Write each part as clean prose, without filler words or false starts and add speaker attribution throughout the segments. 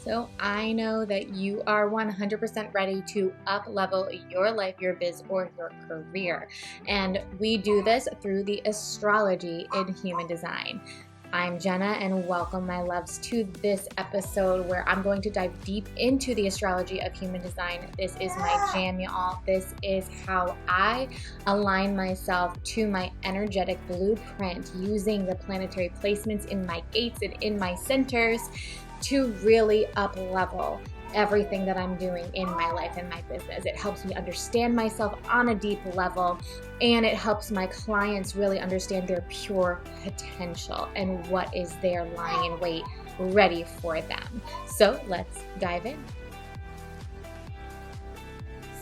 Speaker 1: So I know that you are 100% ready to up-level your life, your biz, or your career. And we do this through the astrology in human design. I'm Jenna, and welcome, my loves, to this episode where I'm going to dive deep into the astrology of human design. This is my jam, y'all. This is how I align myself to my energetic blueprint using the planetary placements in my gates and in my centers to really up-level everything that I'm doing in my life and my business. It helps me understand myself on a deep level, and it helps my clients really understand their pure potential and what is there lying in wait ready for them. So let's dive in.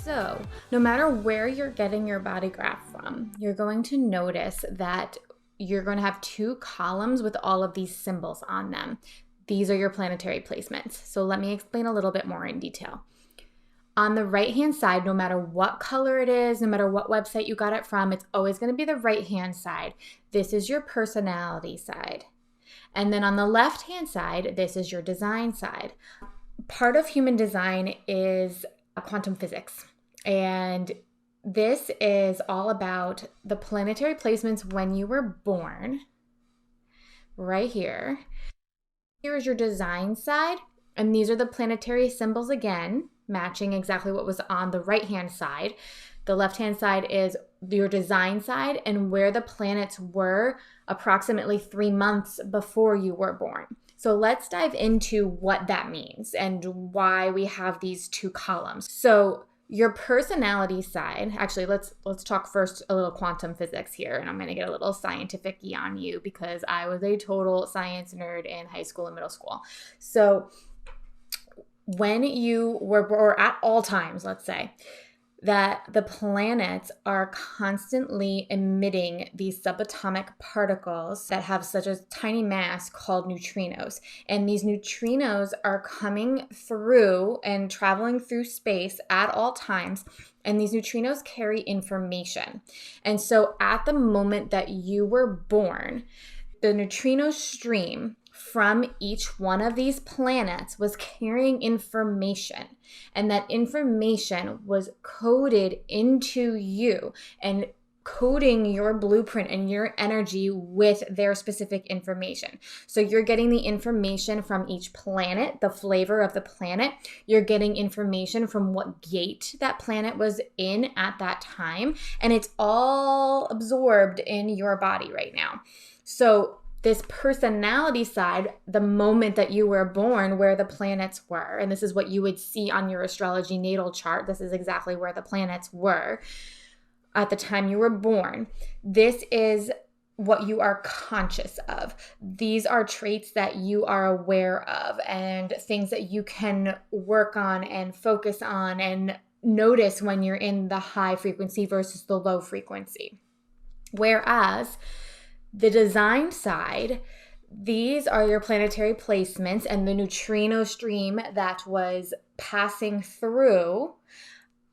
Speaker 1: So no matter where you're getting your Bodygraph from, you're going to notice that you're going to have two columns with all of these symbols on them. These are your planetary placements. So let me explain a little bit more in detail. On the right-hand side, no matter what color it is, no matter what website you got it from, it's always going to be the right-hand side. This is your personality side. And then on the left-hand side, this is your design side. Part of human design is quantum physics. And this is all about the planetary placements when you were born, right here. Here is your design side, and these are the planetary symbols again, matching exactly what was on the right-hand side. The left-hand side is your design side and where the planets were approximately 3 months before you were born. So let's dive into what that means and why we have these two columns. So your personality side, actually, let's talk first a little quantum physics here, and I'm going to get a little scientific-y on you because I was a total science nerd in high school and middle school. So when you were, or at all times, let's say, that the planets are constantly emitting these subatomic particles that have such a tiny mass called neutrinos. And these neutrinos are coming through and traveling through space at all times. And these neutrinos carry information. And so at the moment that you were born, the neutrino stream from each one of these planets was carrying information, and that information was coded into you and coding your blueprint and your energy with their specific information. So you're getting the information from each planet, the flavor of the planet. You're getting information from what gate that planet was in at that time, and it's all absorbed in your body right now. So this personality side, the moment that you were born, where the planets were, and this is what you would see on your astrology natal chart. This is exactly where the planets were at the time you were born. This is what you are conscious of. These are traits that you are aware of and things that you can work on and focus on and notice when you're in the high frequency versus the low frequency. Whereas the design side, these are your planetary placements and the neutrino stream that was passing through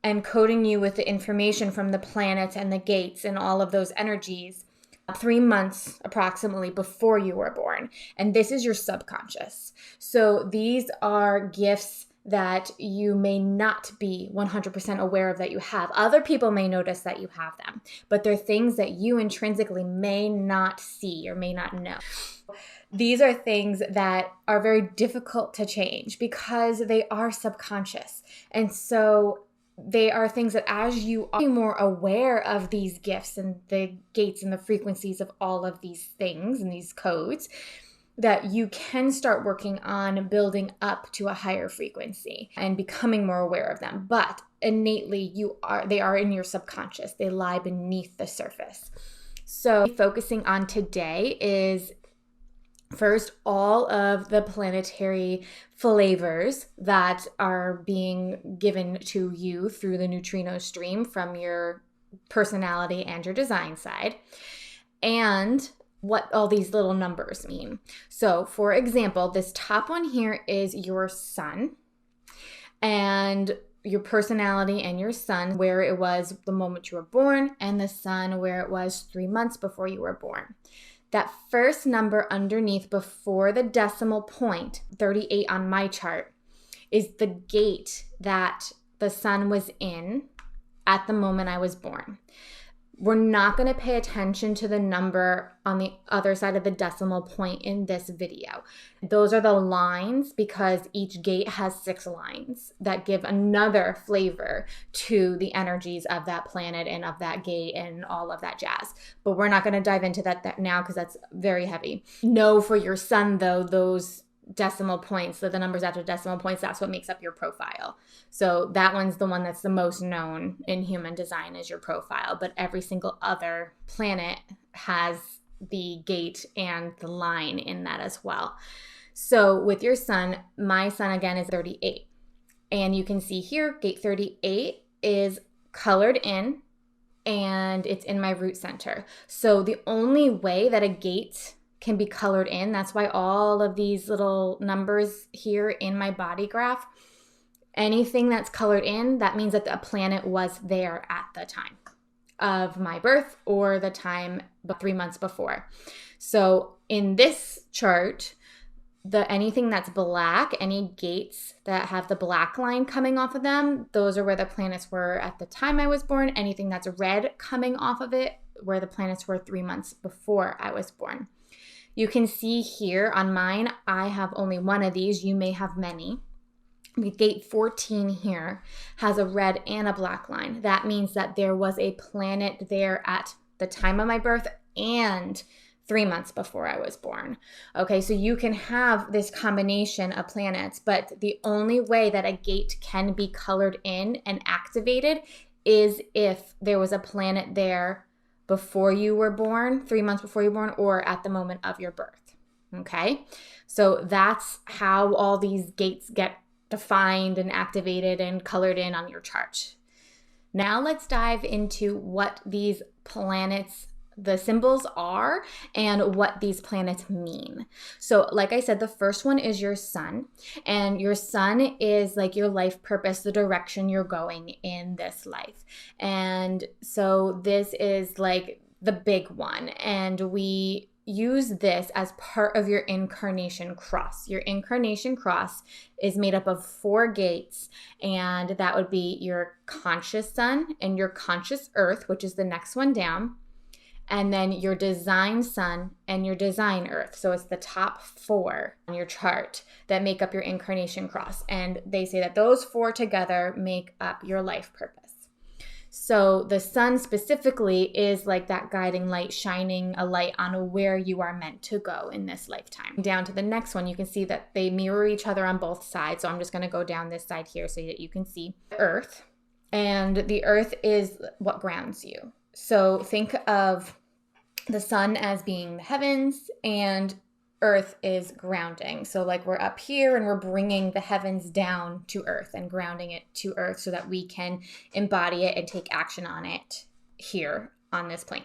Speaker 1: and coding you with the information from the planets and the gates and all of those energies 3 months approximately before you were born. And this is your subconscious. So these are gifts that you may not be 100% aware of that you have. Other people may notice that you have them, but they're things that you intrinsically may not see or may not know. These are things that are very difficult to change because they are subconscious. And so they are things that as you are more aware of these gifts and the gates and the frequencies of all of these things and these codes, that you can start working on building up to a higher frequency and becoming more aware of them. But innately, they are in your subconscious. They lie beneath the surface. So focusing on today is first all of the planetary flavors that are being given to you through the neutrino stream from your personality and your design side, and what all these little numbers mean. So for example, this top one here is your sun and your personality and your sun, where it was the moment you were born, and the sun where it was 3 months before you were born. That first number underneath before the decimal point, 38 on my chart, is the gate that the sun was in at the moment I was born. We're not going to pay attention to the number on the other side of the decimal point in this video. Those are the lines because each gate has 6 lines that give another flavor to the energies of that planet and of that gate and all of that jazz. But we're not going to dive into that now because that's very heavy. Know for your sun, though, those decimal points, so the numbers after decimal points, that's what makes up your profile. So that one's the one that's the most known in human design is your profile, but every single other planet has the gate and the line in that as well. So with your sun, my sun again is 38. And you can see here, gate 38 is colored in and it's in my root center. So the only way that a gate can be colored in, that's why all of these little numbers here in my body graph, anything that's colored in, that means that a planet was there at the time of my birth or the time 3 months before. So in this chart, anything that's black, any gates that have the black line coming off of them, those are where the planets were at the time I was born. Anything that's red coming off of it, where the planets were 3 months before I was born. You can see here on mine, I have only one of these. You may have many. Gate 14 here has a red and a black line. That means that there was a planet there at the time of my birth and 3 months before I was born. Okay, so you can have this combination of planets, but the only way that a gate can be colored in and activated is if there was a planet there before you were born, 3 months before you were born, or at the moment of your birth. Okay, so that's how all these gates get defined and activated and colored in on your chart. Now let's dive into what these planets, the symbols are, and what these planets mean. So like I said, the first one is your sun, and your sun is like your life purpose, the direction you're going in this life. And so this is like the big one, and we use this as part of your incarnation cross. Your incarnation cross is made up of 4 gates, and that would be your conscious sun and your conscious earth, which is the next one down, and then your design sun and your design earth. So it's the top 4 on your chart that make up your incarnation cross. And they say that those 4 together make up your life purpose. So the sun specifically is like that guiding light, shining a light on where you are meant to go in this lifetime. Down to the next one, you can see that they mirror each other on both sides. So I'm just going to go down this side here so that you can see Earth. And the earth is what grounds you. So think of the sun as being the heavens and earth is grounding. So like we're up here and we're bringing the heavens down to earth and grounding it to earth so that we can embody it and take action on it here on this plane.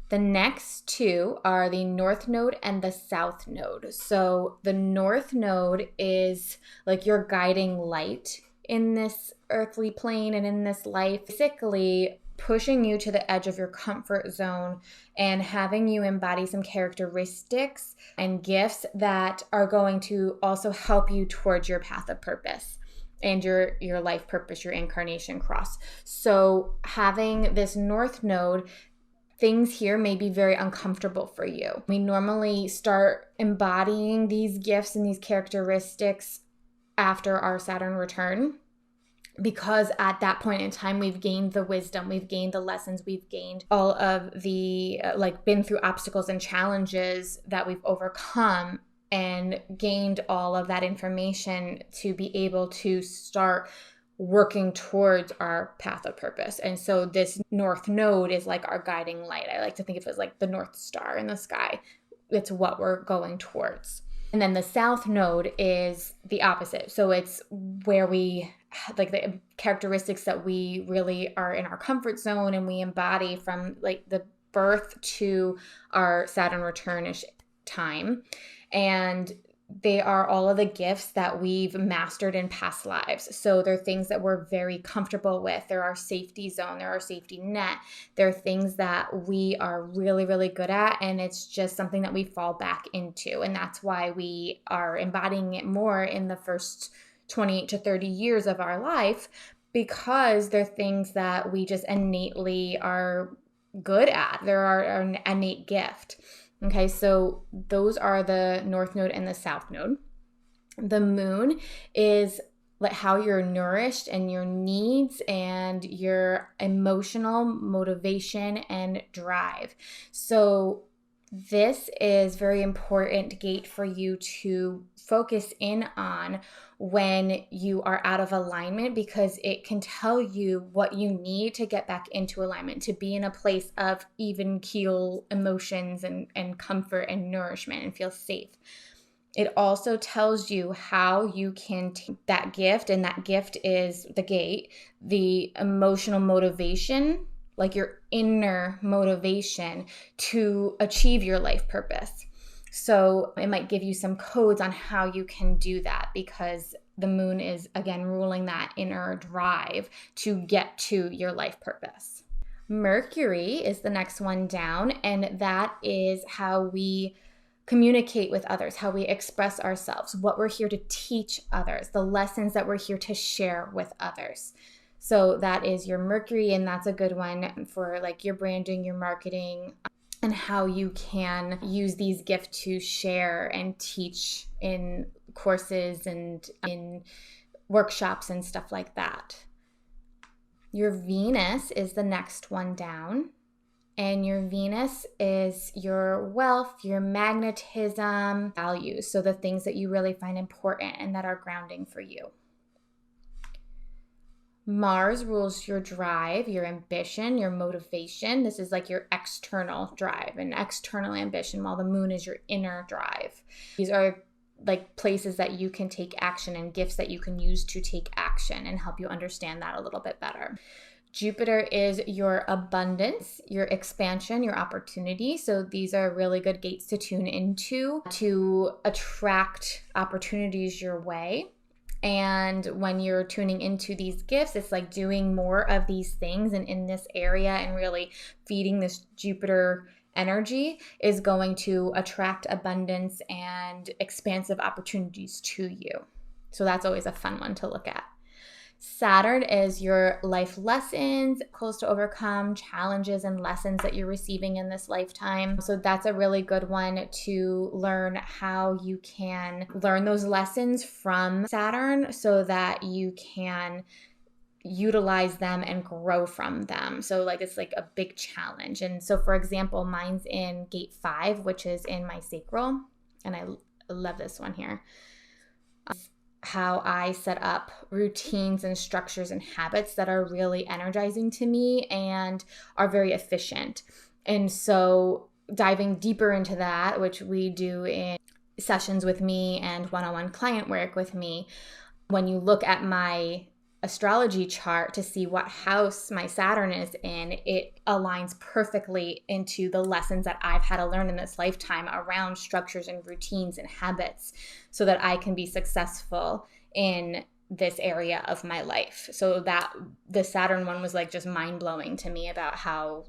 Speaker 1: The next 2 are the north node and the south node. So the north node is like your guiding light in this earthly plane and in this life, basically pushing you to the edge of your comfort zone and having you embody some characteristics and gifts that are going to also help you towards your path of purpose and your life purpose, your incarnation cross. So having this north node, things here may be very uncomfortable for you. We normally start embodying these gifts and these characteristics after our Saturn return, because at that point in time, we've gained the wisdom, we've gained the lessons, we've gained all of the, been through obstacles and challenges that we've overcome and gained all of that information to be able to start working towards our path of purpose. And so this north node is like our guiding light. I like to think of it as like the North Star in the sky. It's what we're going towards. And then the south node is the opposite. So it's where we, like the characteristics that we really are in our comfort zone and we embody from like the birth to our Saturn returnish time. And they are all of the gifts that we've mastered in past lives. So they're things that we're very comfortable with. They're our safety zone. They're our safety net. They're things that we are really, really good at. And it's just something that we fall back into. And that's why we are embodying it more in the first 20 to 30 years of our life, because they're things that we just innately are good at. They're our innate gift. Okay, so those are the North Node and the South Node. The Moon is like how you're nourished and your needs and your emotional motivation and drive. So this is very important gate for you to focus in on when you are out of alignment, because it can tell you what you need to get back into alignment, to be in a place of even keel emotions and comfort and nourishment and feel safe. It also tells you how you can take that gift, and that gift is the gate, the emotional motivation, like your inner motivation to achieve your life purpose. So it might give you some codes on how you can do that, because the moon is, again, ruling that inner drive to get to your life purpose. Mercury is the next one down, and that is how we communicate with others, how we express ourselves, what we're here to teach others, the lessons that we're here to share with others. So that is your Mercury, and that's a good one for like your branding, your marketing, and how you can use these gifts to share and teach in courses and in workshops and stuff like that. Your Venus is the next one down. And your Venus is your wealth, your magnetism, values. So the things that you really find important and that are grounding for you. Mars rules your drive, your ambition, your motivation. This is like your external drive and external ambition, while the moon is your inner drive. These are like places that you can take action and gifts that you can use to take action and help you understand that a little bit better. Jupiter is your abundance, your expansion, your opportunity. So these are really good gates to tune into to attract opportunities your way. And when you're tuning into these gifts, it's like doing more of these things and in this area and really feeding this Jupiter energy is going to attract abundance and expansive opportunities to you. So that's always a fun one to look at. Saturn is your life lessons, goals to overcome, challenges and lessons that you're receiving in this lifetime. So that's a really good one to learn how you can learn those lessons from Saturn so that you can utilize them and grow from them. So like it's like a big challenge. And so for example, mine's in gate 5, which is in my sacral. And I love this one here. How I set up routines and structures and habits that are really energizing to me and are very efficient. And so diving deeper into that, which we do in sessions with me and one-on-one client work with me, when you look at my astrology chart to see what house my Saturn is in, it aligns perfectly into the lessons that I've had to learn in this lifetime around structures and routines and habits so that I can be successful in this area of my life. So that the Saturn one was like just mind-blowing to me about how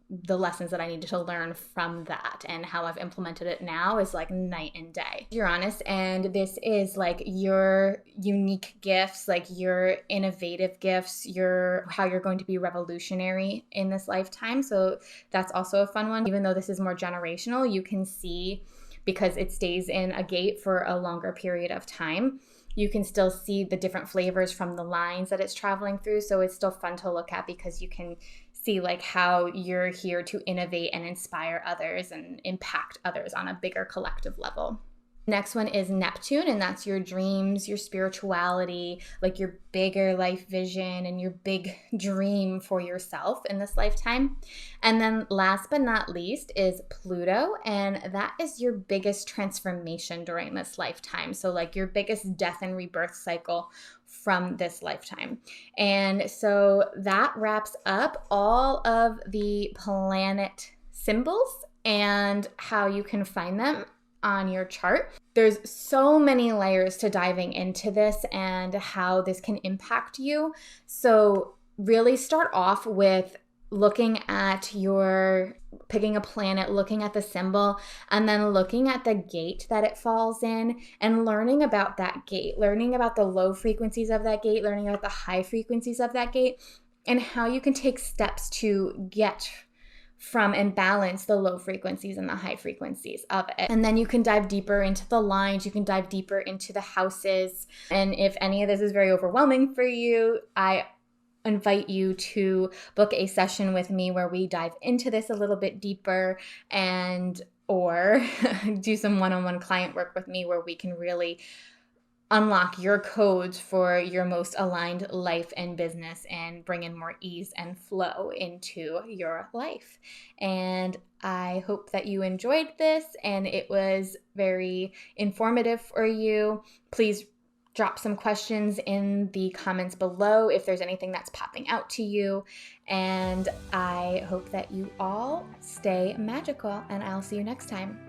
Speaker 1: the lessons that I needed to learn from that and how I've implemented it now is like night and day. Uranus, and this is like your unique gifts, like your innovative gifts, how you're going to be revolutionary in this lifetime. So that's also a fun one. Even though this is more generational, you can see, because it stays in a gate for a longer period of time, you can still see the different flavors from the lines that it's traveling through. So it's still fun to look at because you can see like how you're here to innovate and inspire others and impact others on a bigger collective level. Next one is Neptune, and that's your dreams, your spirituality, like your bigger life vision and your big dream for yourself in this lifetime. And then last but not least is Pluto, and that is your biggest transformation during this lifetime. So like your biggest death and rebirth cycle from this lifetime. And so that wraps up all of the planet symbols and how you can find them on your chart. There's so many layers to diving into this and how this can impact you. So really start off with looking at picking a planet, looking at the symbol, and then looking at the gate that it falls in and learning about that gate, learning about the low frequencies of that gate, learning about the high frequencies of that gate, and how you can take steps to get from and balance the low frequencies and the high frequencies of it. And then you can dive deeper into the lines, you can dive deeper into the houses. And if any of this is very overwhelming for you, I invite you to book a session with me where we dive into this a little bit deeper, and or do some one-on-one client work with me where we can really unlock your codes for your most aligned life and business and bring in more ease and flow into your life. And I hope that you enjoyed this and it was very informative for you. Please drop some questions in the comments below if there's anything that's popping out to you. And I hope that you all stay magical, and I'll see you next time.